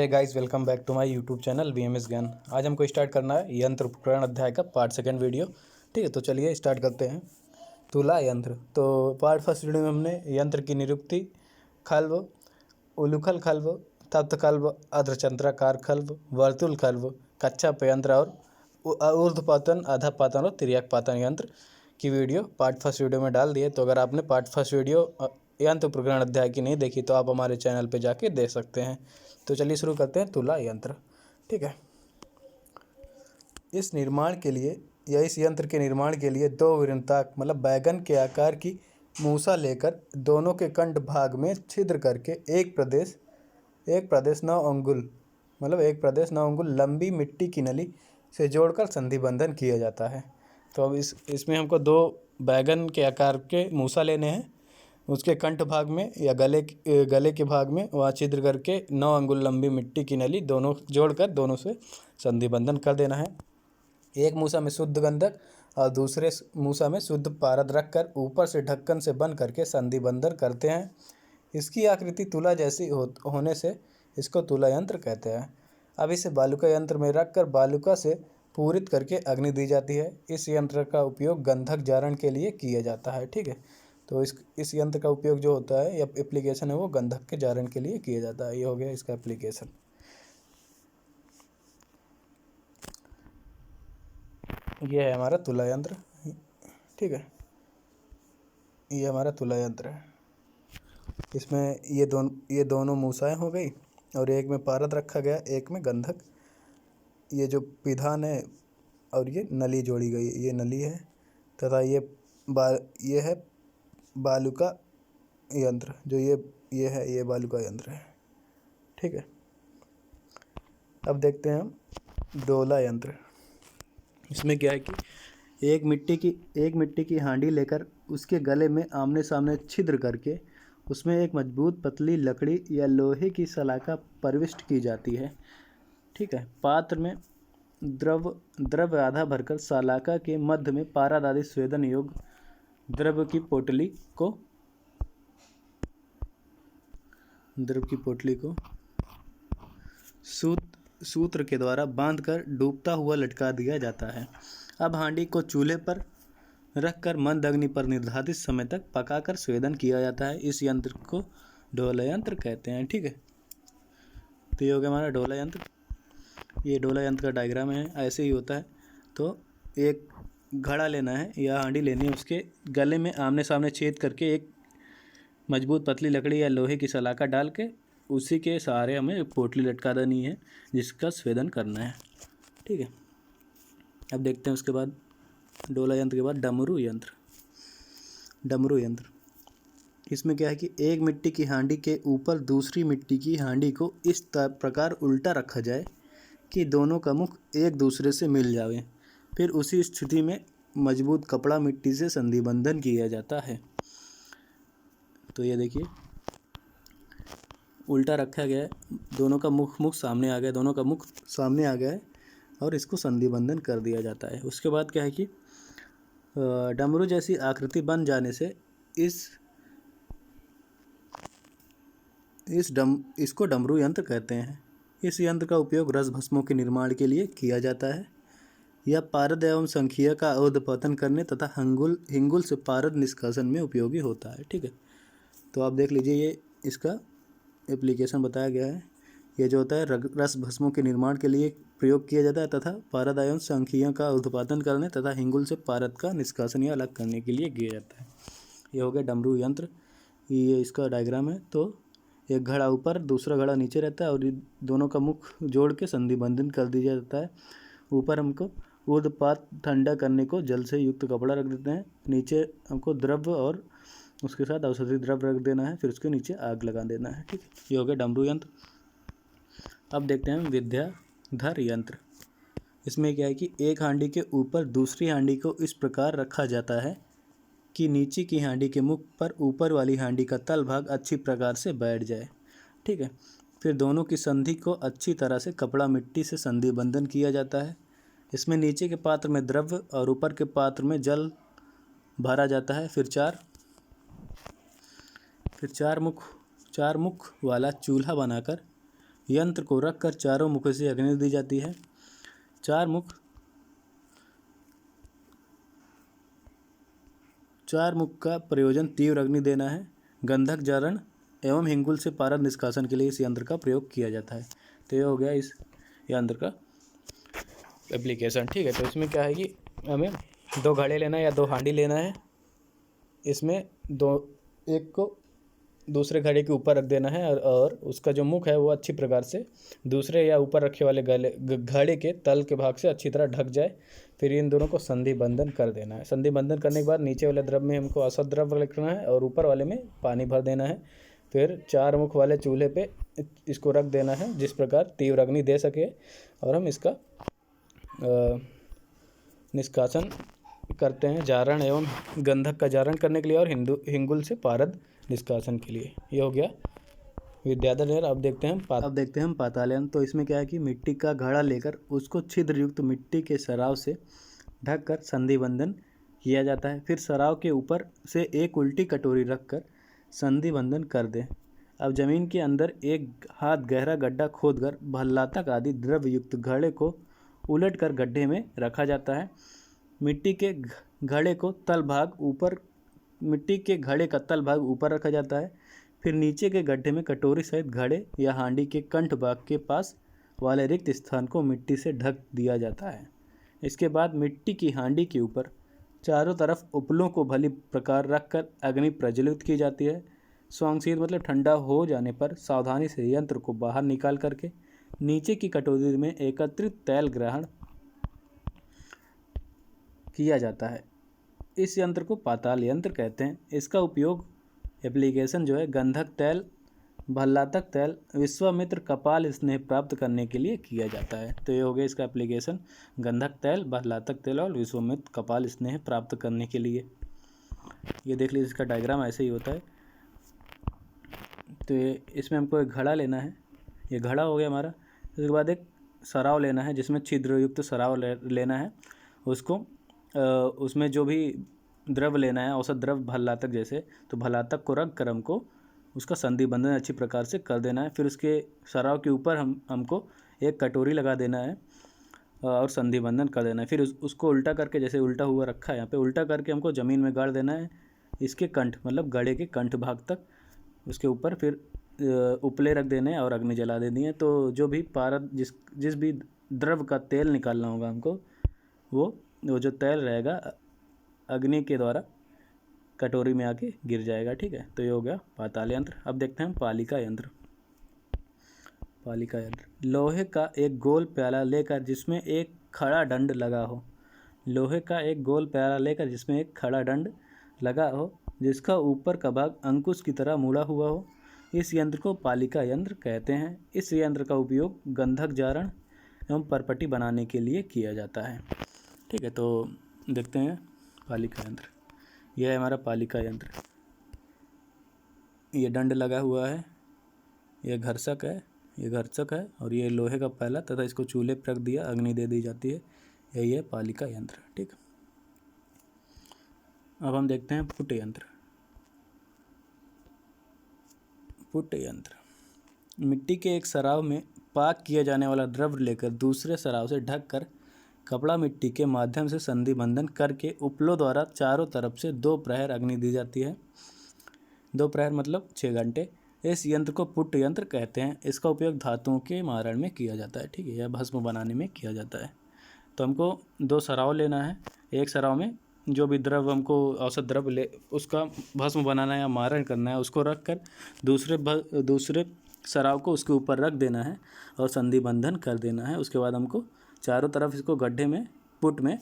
Hey guys, welcome back to my YouTube channel VMS Gyan. आज हमको start करना है यंत्र उपकरण अध्याय का पार्ट सेकंड वीडियो। ठीक है, तो चलिए स्टार्ट करते हैं। तुला यंत्र। तो पार्ट फर्स्ट वीडियो में हमने यंत्र की निरुक्ति, खल्व, उलूखल खल्व, तप्त खल्व, अर्धचंद्राकार खल्व, वर्तुल खल्व, कच्चा यंत्र और ऊर्ध्वपातन, आधा पातन और तिर्यक पातन यंत्र की वीडियो पार्ट फर्स्ट वीडियो में डाल दिए। तो अगर आपने पार्ट फर्स्ट वीडियो यंत्र उपकरण अध्याय की नहीं देखी तो आप हमारे चैनल पे जाके देख सकते हैं। तो चलिए शुरू करते हैं तुला यंत्र। ठीक है, इस निर्माण के लिए या इस यंत्र के निर्माण के लिए दो वृत्ताकार मतलब बैगन के आकार की मूसा लेकर दोनों के कंठ भाग में छिद्र करके एक प्रदेश 9 अंगुल मतलब एक प्रदेश 9 अंगुल लंबी मिट्टी की नली से जोड़कर संधि बंधन किया जाता है। तो अब इसमें हमको दो बैगन के आकार के मूसा लेने हैं, उसके कंठ भाग में या गले के भाग में वहाँ छिद्र करके 9 अंगुल लंबी मिट्टी की नली दोनों जोड़कर दोनों से संधि बंधन कर देना है। एक मूसा में शुद्ध गंधक और दूसरे मूसा में शुद्ध पारद रखकर ऊपर से ढक्कन से बंद करके संधि बंधन करते हैं। इसकी आकृति तुला जैसी होने से इसको तुला यंत्र कहते हैं। अब इसे बालुका यंत्र में रखकर बालुका से पूरित करके अग्नि दी जाती है। इस यंत्र का उपयोग गंधक जारण के लिए किया जाता है। ठीक है, तो इस यंत्र का उपयोग जो होता है या एप्लीकेशन है वो गंधक के जारण के लिए किया जाता है। ये हो गया इसका एप्लीकेशन। ये है हमारा तुला यंत्र। ठीक है, ये हमारा तुला यंत्र है। इसमें ये दोनों मूसाएं हो गई और एक में पारद रखा गया, एक में गंधक। ये जो पिधान है और ये नली जोड़ी गई, ये नली है तथा ये है बालुका यंत्र। जो ये है ये बालुका यंत्र है। ठीक है, अब देखते हैं हम डोला यंत्र। इसमें क्या है कि एक मिट्टी की हांडी लेकर उसके गले में आमने सामने छिद्र करके उसमें एक मजबूत पतली लकड़ी या लोहे की सलाखा प्रविष्ट की जाती है। ठीक है, पात्र में द्रव आधा भरकर सलाखा के मध्य में पारद आदि स्वेदन योग्य द्रव की पोटली को सूत्र के द्वारा बांधकर डूबता हुआ लटका दिया जाता है। अब हांडी को चूल्हे पर रखकर मंद अग्नि पर निर्धारित समय तक पकाकर स्वेदन किया जाता है। इस यंत्र को डोला यंत्र कहते हैं। ठीक है, तो ये हो गया हमारा डोला यंत्र। ये डोला यंत्र का डायग्राम है, ऐसे ही होता है। तो एक घड़ा लेना है या हांडी लेनी है, उसके गले में आमने सामने छेद करके एक मजबूत पतली लकड़ी या लोहे की सलाखा डाल के उसी के सहारे हमें पोटली लटका देनी है जिसका स्वेदन करना है। ठीक है, अब देखते हैं उसके बाद डोला यंत्र के बाद डमरू यंत्र। इसमें क्या है कि एक मिट्टी की हांडी के ऊपर दूसरी मिट्टी की हांडी को इस प्रकार उल्टा रखा जाए कि दोनों का मुख एक दूसरे से मिल जाए। फिर उसी स्थिति में मजबूत कपड़ा मिट्टी से संधि बंधन किया जाता है। तो ये देखिए उल्टा रखा गया है, दोनों का मुख सामने आ गया है और इसको संधि बंधन कर दिया जाता है। उसके बाद क्या है कि डमरू जैसी आकृति बन जाने से इसको डमरू यंत्र कहते हैं। इस यंत्र का उपयोग रस भस्मों के निर्माण के लिए किया जाता है। यह पारद एवं संखिया का ऊर्ध्वपतन करने तथा हिंगुल से पारद निष्कासन में उपयोगी होता है। ठीक है, तो आप देख लीजिए ये इसका एप्लीकेशन बताया गया है। ये जो होता है रस भस्मों के निर्माण के लिए प्रयोग किया जाता है तथा पारद एवं संखिया का ऊर्ध्वपतन करने तथा हिंगुल से पारद का निष्कासन या अलग करने के लिए किया जाता है। ये हो गया डमरू यंत्र। ये इसका डायग्राम है। तो एक घड़ा ऊपर दूसरा घड़ा नीचे रहता है और दोनों का मुख जोड़ के संधि बंधन कर दिया जाता है। ऊपर हमको ऊर्ध्वपात ठंडा करने को जल से युक्त कपड़ा रख देते हैं, नीचे हमको द्रव्य और उसके साथ औषधि द्रव्य रख देना है, फिर उसके नीचे आग लगा देना है। ठीक है, ये हो गया डमरू यंत्र। अब देखते हैं विद्याधर यंत्र। इसमें क्या है कि एक हांडी के ऊपर दूसरी हांडी को इस प्रकार रखा जाता है कि नीचे की हांडी के मुख पर ऊपर वाली हांडी का तल भाग अच्छी प्रकार से बैठ जाए। ठीक है, फिर दोनों की संधि को अच्छी तरह से कपड़ा मिट्टी से संधि बंधन किया जाता है। इसमें नीचे के पात्र में द्रव्य और ऊपर के पात्र में जल भरा जाता है। फिर चार मुख वाला चूल्हा बनाकर यंत्र को रखकर चारों मुखों से अग्नि दी जाती है। चार मुख का प्रयोजन तीव्र अग्नि देना है। गंधक जारण एवं हिंगुल से पारद निष्कासन के लिए इस यंत्र का प्रयोग किया जाता है। तो ये हो गया इस यंत्र का एप्लीकेशन। ठीक है, तो इसमें क्या है कि हमें 2 घड़े लेना है या 2 हांडी लेना है। इसमें एक को दूसरे घड़े के ऊपर रख देना है और उसका जो मुख है वो अच्छी प्रकार से दूसरे या ऊपर रखे वाले घड़े के तल के भाग से अच्छी तरह ढक जाए। फिर इन दोनों को संधि बंधन कर देना है। संधि बंधन करने के बाद नीचे वाले द्रव में हमको औसत द्रव रखना है और ऊपर वाले में पानी भर देना है। फिर 4 मुख वाले चूल्हे पे इसको रख देना है जिस प्रकार तीव्र अग्नि दे सके और हम इसका निष्कासन करते हैं जारण एवं गंधक का जारण करने के लिए और हिंगुल से पारद निष्कासन के लिए। ये हो गया विद्याधर नहर। अब देखते हैं हम पातालयन। तो इसमें क्या है कि मिट्टी का घड़ा लेकर उसको छिद्र युक्त मिट्टी के सराव से ढककर संधि बंधन किया जाता है। फिर सराव के ऊपर से एक उल्टी कटोरी रखकर संधि बंधन कर दें। अब जमीन के अंदर 1 हाथ गहरा गड्ढा खोदकर भल्लातक आदि द्रव युक्त घड़े को उलटकर गड्ढे में रखा जाता है। मिट्टी के घड़े का तल भाग ऊपर रखा जाता है। फिर नीचे के गड्ढे में कटोरी सहित घड़े या हांडी के कंठ भाग के पास वाले रिक्त स्थान को मिट्टी से ढक दिया जाता है। इसके बाद मिट्टी की हांडी के ऊपर चारों तरफ उपलों को भली प्रकार रखकर अग्नि प्रज्वलित की जाती है। स्वांगशीर मतलब ठंडा हो जाने पर सावधानी से यंत्र को बाहर निकाल करके नीचे की कटोरी में एकत्रित तैल ग्रहण किया जाता है। इस यंत्र को पाताल यंत्र कहते हैं। इसका उपयोग एप्लीकेशन जो है गंधक तैल, भल्लातक तैल, विश्वामित्र कपाल स्नेह प्राप्त करने के लिए किया जाता है। तो ये हो गया इसका एप्लीकेशन, गंधक तैल, भल्लातक तैल और विश्वामित्र कपाल स्नेह प्राप्त करने के लिए। ये देख लीजिए, इसका डायग्राम ऐसे ही होता है। तो ये इसमें हमको एक घड़ा लेना है। ये घड़ा हो गया हमारा। उसके बाद एक सराव लेना है जिसमें छिद्र युक्त सराव लेना है। उसको उसमें जो भी द्रव लेना है औसत द्रव भल्लातक जैसे, तो भल्लातक को रख कर हमको उसका संधि बंधन अच्छी प्रकार से कर देना है। फिर उसके सराव के ऊपर हमको एक कटोरी लगा देना है और संधि बंधन कर देना है। फिर उसको उल्टा करके, जैसे उल्टा हुआ रखा है यहाँ पे, उल्टा करके हमको ज़मीन में गाड़ देना है। इसके कंठ मतलब गड़े के कंठ भाग तक उसके ऊपर फिर उपले रख देने हैं और अग्नि जला देनी है। तो जो भी पारद जिस भी द्रव का तेल निकालना होगा हमको, वो जो तेल रहेगा अग्नि के द्वारा कटोरी में आके गिर जाएगा। ठीक है, तो ये हो गया पाताल यंत्र। अब देखते हैं पालिका यंत्र। पालिका यंत्र लोहे का एक गोल प्याला लेकर जिसमें एक खड़ा दंड लगा हो। लोहे का एक गोल प्याला लेकर जिसमें एक खड़ा दंड लगा हो, जिसका ऊपर का भाग अंकुश की तरह मुड़ा हुआ हो, इस यंत्र को पालिका यंत्र कहते हैं। इस यंत्र का उपयोग गंधक जारण एवं परपटी बनाने के लिए किया जाता है। ठीक है, तो देखते हैं पालिका यंत्र। यह है हमारा पालिका यंत्र। ये दंड लगा हुआ है, ये घर्षक है और ये लोहे का प्याला तथा इसको चूल्हे पर रख दिया, अग्नि दे दी जाती है। यही है पालिका यंत्र। ठीक, अब हम देखते हैं पुट यंत्र। पुट यंत्र मिट्टी के एक सराव में पाक किया जाने वाला द्रव लेकर दूसरे सराव से ढककर कपड़ा मिट्टी के माध्यम से संधि बंधन करके उपलों द्वारा चारों तरफ से 2 प्रहर अग्नि दी जाती है। 2 प्रहर मतलब 6 घंटे। इस यंत्र को पुट यंत्र कहते हैं। इसका उपयोग धातुओं के मारण में किया जाता है। ठीक है, या भस्म बनाने में किया जाता है। तो हमको 2 सराव लेना है। एक सराव में जो भी द्रव हमको औसत द्रव ले उसका भस्म बनाना है या मारण करना है, उसको रख कर दूसरे सराव को उसके ऊपर रख देना है और संधि बंधन कर देना है। उसके बाद हमको चारों तरफ इसको गड्ढे में पुट में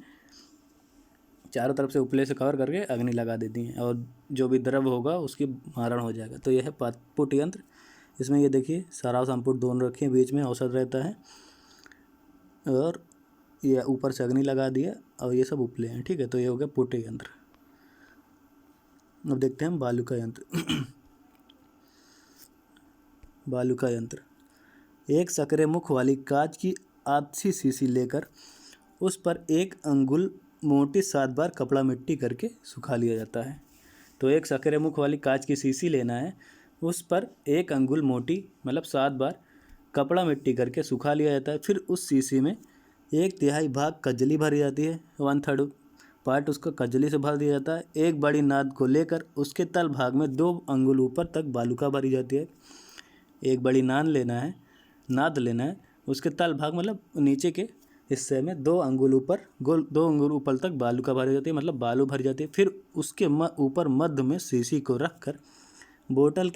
चारों तरफ से उपले से कवर करके अग्नि लगा देती है और जो भी द्रव होगा उसकी मारण हो जाएगा। तो यह है पुट यंत्र। इसमें ये देखिए सराव संपुट दोनों रखे हैं, बीच में औसत रहता है और ये ऊपर से अग्नि लगा दिया और ये सब उपले हैं। ठीक है, तो ये हो गया पुट यंत्र। अब देखते हैं बालुका यंत्र। बालुका यंत्र एक सकरे मुख वाली कांच की आधी शीशी लेकर उस पर 1 अंगुल मोटी 7 बार कपड़ा मिट्टी करके सुखा लिया जाता है। तो एक सकरे मुख वाली कांच की शीशी लेना है, उस पर 1 अंगुल मोटी मतलब 7 बार कपड़ा मिट्टी करके सुखा लिया जाता है। फिर उस शीशी में 1/3 भाग कजली भरी जाती है, 1/3 पार्ट उसका कजली से भर दिया जाता है। एक बड़ी नाद को लेकर उसके तल भाग में 2 अंगुल ऊपर तक बालूका भरी जाती है। एक बड़ी नाद लेना है, उसके तल भाग मतलब नीचे के हिस्से में 2 अंगुल ऊपर तक बालूका भरी जाती है, मतलब बालू भरी जाती है। फिर उसके ऊपर मध्य में शीशी को रखकर बोतल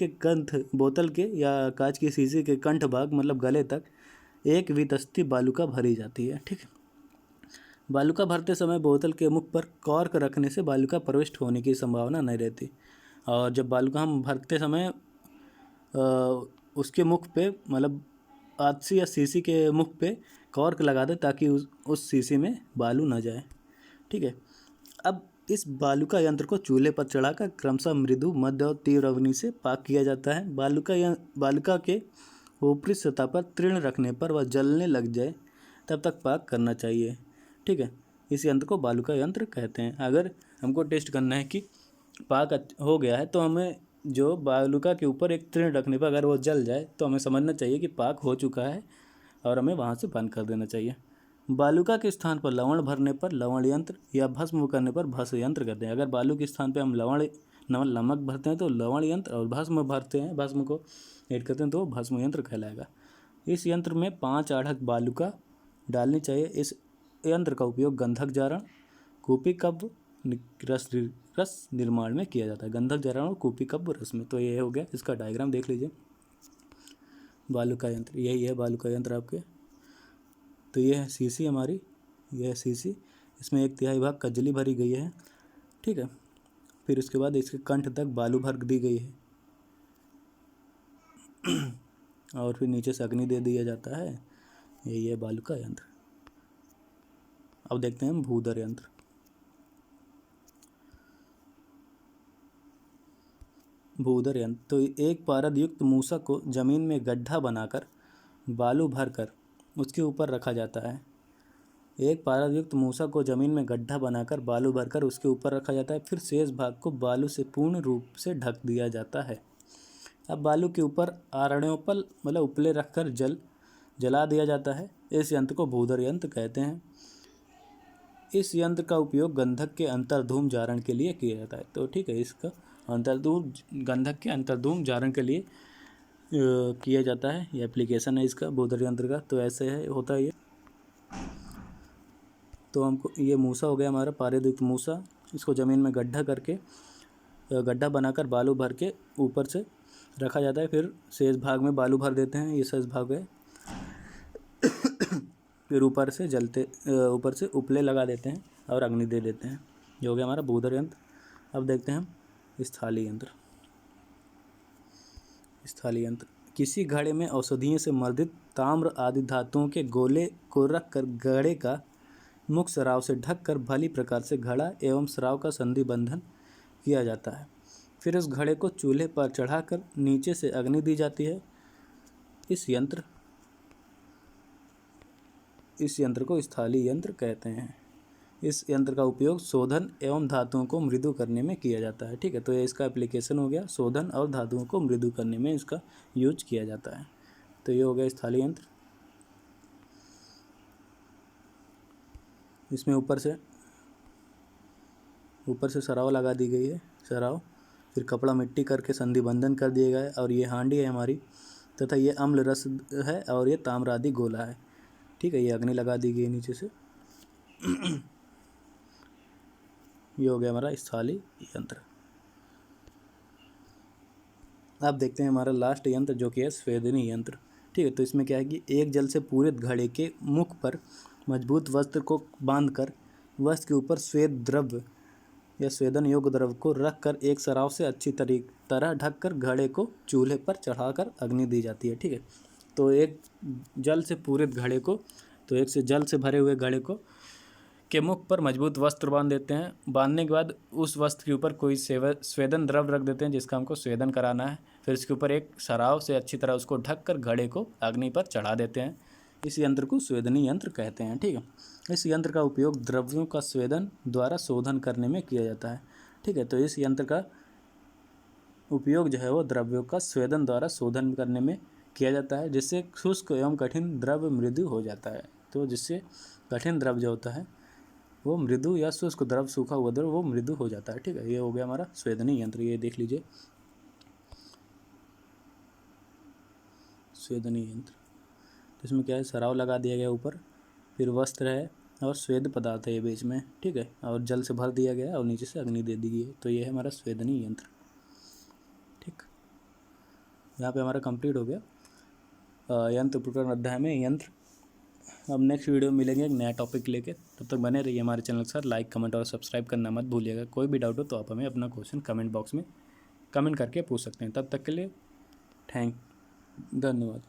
के या कांच की शीशी के कंठ भाग मतलब गले तक एक वितस्ती बालूका भरी जाती है। ठीक है। बालूका भरते समय बोतल के मुख पर कॉर्क रखने से बालूका प्रविष्ट होने की संभावना नहीं रहती। और जब बालूका हम भरते समय उसके मुख पे मतलब आदसी या शीशी के मुख पे कॉर्क लगा दे ताकि उस शीशी में बालू ना जाए। ठीक है। अब इस बालूका यंत्र को चूल्हे पर चढ़ाकर क्रमशः मृदु, मध्य और तीव्र अग्नि से पाक किया जाता है। बालूका के ऊपरी सतह पर तीर्ण रखने पर वह जलने लग जाए तब तक पाक करना चाहिए। ठीक है। इस यंत्र को बालूका यंत्र कहते हैं। अगर हमको टेस्ट करना है कि पाक हो गया है तो हमें जो बालूका के ऊपर एक तीर्ण रखने पर अगर वो जल जाए तो हमें समझना चाहिए कि पाक हो चुका है और हमें वहाँ से बंद कर देना चाहिए। बालूका के स्थान पर लवण भरने पर लवण यंत्र या भस्म करने पर भस्म यंत्र कहते हैं। अगर बालू के स्थान पर हम नमक भरते हैं तो लवण यंत्र, और भस्म भरते हैं, भस्म को ऐड करते हैं तो भस्म यंत्र कहलाएगा। इस यंत्र में 5 आढ़त बालूका डालनी चाहिए। इस यंत्र का उपयोग गंधक जारण, कूपी कब्ब, रस निर्माण में किया जाता है। गंधक जारण और कूपी कब्ब रस में। तो ये हो गया, इसका डायग्राम देख लीजिए। बालूका यंत्र यही है, बालूका यंत्र आपके। तो ये है शीशी हमारी, यह शीशी, इसमें 1/3 भाग कजली भरी गई है। ठीक है। फिर उसके बाद इसके कंठ तक बालू भर दी गई है और फिर नीचे से अग्नि दे दिया जाता है। यही है बालूका यंत्र। अब देखते हैं भूधर यंत्र। भूधर यंत्र तो एक पारद युक्त मूसक को जमीन में गड्ढा बनाकर बालू भरकर उसके ऊपर रखा जाता है। एक पारद युक्त मूसक को जमीन में गड्ढा बनाकर बालू भरकर उसके ऊपर रखा जाता है। फिर शेष भाग को बालू से पूर्ण रूप से ढक दिया जाता है। अब बालू के ऊपर आरण्योपल मतलब उपले रखकर जला दिया जाता है। इस यंत्र को भूधर यंत्र कहते हैं। इस यंत्र का उपयोग गंधक के अंतर्धूम जारण के लिए किया जाता है। तो ठीक है, इसका गंधक के अंतर्धूम जारण के लिए किया जाता है। ये एप्लीकेशन है इसका भूधर यंत्र का। तो ऐसे है, होता है ये। तो हमको ये मूसा हो गया हमारा पारदयुक्त मूसा। इसको ज़मीन में गड्ढा बनाकर बालू भर के ऊपर से रखा जाता है। फिर शेष भाग में बालू भर देते हैं, ये शेष भाग है। फिर ऊपर से उपले लगा देते हैं और अग्नि दे देते हैं। ये हो गया हमारा भूधर यंत्र। अब देखते हैं हम स्थाली यंत्र। स्थाली यंत्र किसी घड़े में औषधियों से मर्दित ताम्र आदि धातुओं के गोले को रखकर घड़े का मुख शराब से ढककर भली प्रकार से घड़ा एवं शराब का संधि बंधन किया जाता है। फिर उस घड़े को चूल्हे पर चढ़ाकर नीचे से अग्नि दी जाती है। इस यंत्र को स्थाली यंत्र कहते हैं। इस यंत्र का उपयोग शोधन एवं धातुओं को मृदु करने में किया जाता है। ठीक है। तो ये इसका एप्लीकेशन हो गया, शोधन और धातुओं को मृदु करने में इसका यूज किया जाता है। तो ये हो गया स्थाली यंत्र। इसमें ऊपर से सराव लगा दी गई है, सराव। फिर कपड़ा मिट्टी करके संधि बंधन कर दिया गया है। और ये हांडी है हमारी, तथा ये अम्ल रस है और ये ताम्र आदि गोला है। ठीक है। ये अग्नि लगा दी गई नीचे से। ये हो गया हमारा स्थाली यंत्र। अब देखते हैं हमारा लास्ट यंत्र जो कि है स्वेदनी यंत्र। ठीक है। तो इसमें क्या है कि एक जल से पूरित घड़े के मुख पर मजबूत वस्त्र को बांधकर वस्त्र के ऊपर स्वेद द्रव्य या स्वेदन योग्य द्रव्य को रखकर एक सराव से अच्छी तरह ढककर घड़े को चूल्हे पर चढ़ाकर अग्नि दी जाती है। ठीक है। तो एक जल से पूरित घड़े को, तो एक से जल से भरे हुए घड़े को के मुख पर मजबूत वस्त्र बांध देते हैं। बांधने के बाद उस वस्त्र के ऊपर कोई स्वेदन द्रव्य रख देते हैं जिसका हमको स्वेदन कराना है। फिर इसके ऊपर एक सराव से अच्छी तरह उसको ढककर घड़े को अग्नि पर चढ़ा देते हैं। इस यंत्र को स्वेदनी यंत्र कहते हैं। ठीक है। इस यंत्र का उपयोग द्रव्यों का स्वेदन द्वारा शोधन करने में किया जाता है। ठीक है। तो इस यंत्र का उपयोग जो है वो द्रव्यों का स्वेदन द्वारा शोधन करने में किया जाता है, जिससे शुष्क एवं कठिन द्रव मृदु हो जाता है। तो जिससे कठिन द्रव जो होता है वो मृदु, या शुष्क द्रव सूखा हुआ द्रव वो मृदु हो जाता है। ठीक है, ये हो गया हमारा स्वेदनी यंत्र। ये देख लीजिए स्वेदनी यंत्र। तो इसमें क्या है, सराव लगा दिया गया ऊपर, फिर वस्त्र है और स्वेद पदार्थ है ये बीच में। ठीक है, और जल से भर दिया गया और नीचे से अग्नि दे दी गई है। तो ये है हमारा स्वेदनी यंत्र। ठीक, यहाँ पे हमारा कंप्लीट हो गया यंत्र प्रकरण अध्याय में यंत्र। अब नेक्स्ट वीडियो में मिलेंगे एक नया टॉपिक लेके। तब तक बने रहिए हमारे चैनल के साथ। लाइक, कमेंट और सब्सक्राइब करना मत भूलिएगा। कोई भी डाउट हो तो आप हमें अपना क्वेश्चन कमेंट बॉक्स में कमेंट करके पूछ सकते हैं। तब तक के लिए धन्यवाद।